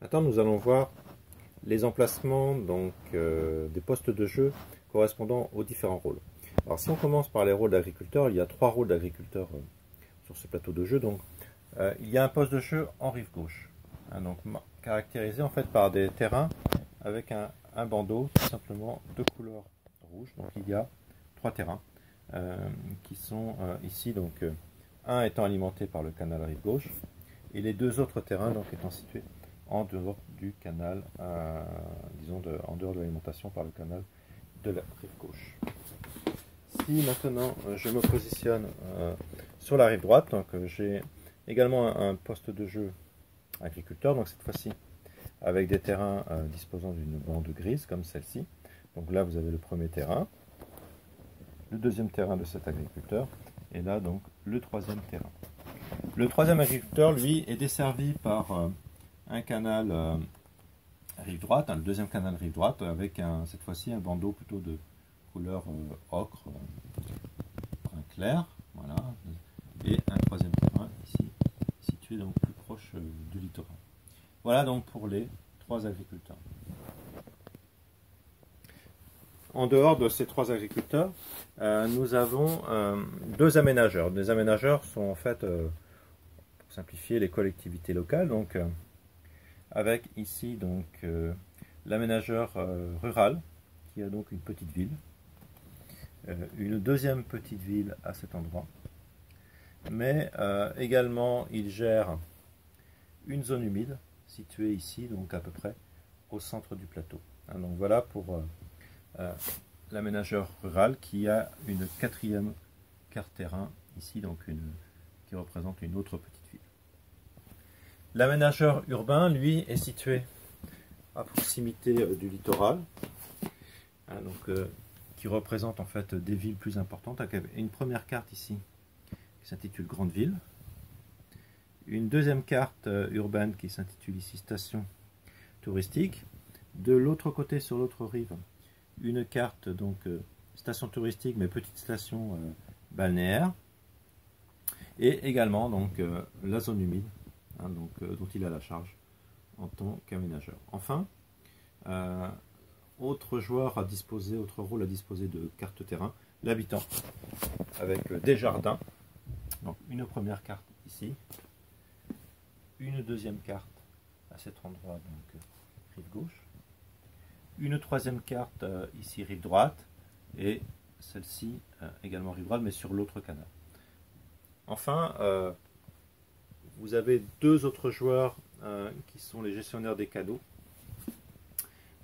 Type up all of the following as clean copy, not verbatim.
Maintenant, nous allons voir les emplacements des postes de jeu correspondant aux différents rôles. Alors, si on commence par les rôles d'agriculteur, il y a 3 rôles d'agriculteur sur ce plateau de jeu. Donc, il y a un poste de jeu en rive gauche, donc caractérisé en fait par des terrains avec un bandeau tout simplement de couleur rouge. Donc, il y a 3 terrains qui sont ici. Donc, un étant alimenté par le canal rive gauche et les 2 autres terrains donc étant situés en dehors du canal, en dehors de l'alimentation par le canal de la rive gauche. Si maintenant je me positionne sur la rive droite, donc j'ai également un poste de jeu agriculteur, donc cette fois-ci avec des terrains disposant d'une bande grise comme celle-ci. Donc là vous avez le premier terrain, le deuxième terrain de cet agriculteur, et là donc le troisième terrain. Le troisième agriculteur, lui, est desservi par un canal rive droite, le deuxième canal rive droite, avec cette fois-ci un bandeau plutôt de couleur ocre, brun clair, voilà, et un troisième terrain ici, situé donc plus proche du littoral. Voilà donc pour les 3 agriculteurs. En dehors de ces 3 agriculteurs, nous avons 2 aménageurs. Les aménageurs sont en fait, pour simplifier, les collectivités locales, donc avec ici donc l'aménageur rural qui a donc une petite ville, une deuxième petite ville à cet endroit, mais également il gère une zone humide située ici, donc à peu près au centre du plateau. Donc voilà pour l'aménageur rural qui a une 4e carte terrain ici, donc qui représente une autre petite ville. L'aménageur urbain, lui, est situé à proximité du littoral, qui représente en fait des villes plus importantes. Une première carte ici qui s'intitule Grande Ville, une deuxième carte urbaine qui s'intitule ici Station touristique. De l'autre côté, sur l'autre rive, une carte donc station touristique mais petite station balnéaire, et également donc la zone humide. Dont il a la charge en tant qu'aménageur. Enfin, autre rôle à disposer de carte terrain, l'habitant, avec des jardins. Donc une première carte ici, une deuxième carte à cet endroit, donc rive gauche, une troisième carte ici rive droite, et celle-ci également rive droite, mais sur l'autre canal. Enfin, vous avez 2 autres joueurs qui sont les gestionnaires des canaux.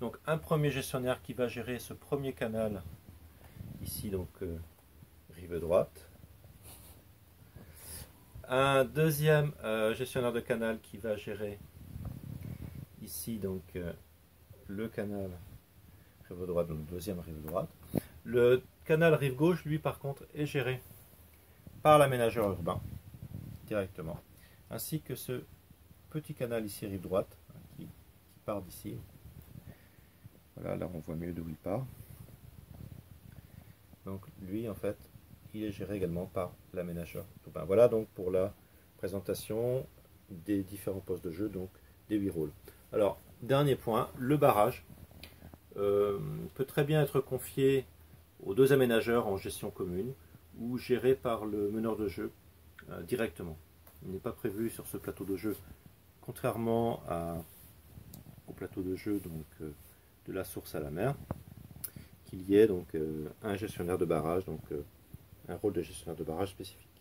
Donc un premier gestionnaire qui va gérer ce premier canal ici, donc rive droite. Un deuxième gestionnaire de canal qui va gérer ici donc le canal rive droite, donc deuxième rive droite. Le canal rive gauche, lui par contre, est géré par l'aménageur urbain directement, ainsi que ce petit canal ici rive droite qui part d'ici. Voilà, là on voit mieux d'où il part. Donc lui en fait il est géré également par l'aménageur urbain. Voilà donc pour la présentation des différents postes de jeu, donc des 8 rôles. Alors dernier point, le barrage peut très bien être confié aux 2 aménageurs en gestion commune ou géré par le meneur de jeu directement. Il n'est pas prévu sur ce plateau de jeu, contrairement au plateau de jeu donc, de la source à la mer, qu'il y ait donc un gestionnaire de barrage, donc un rôle de gestionnaire de barrage spécifique.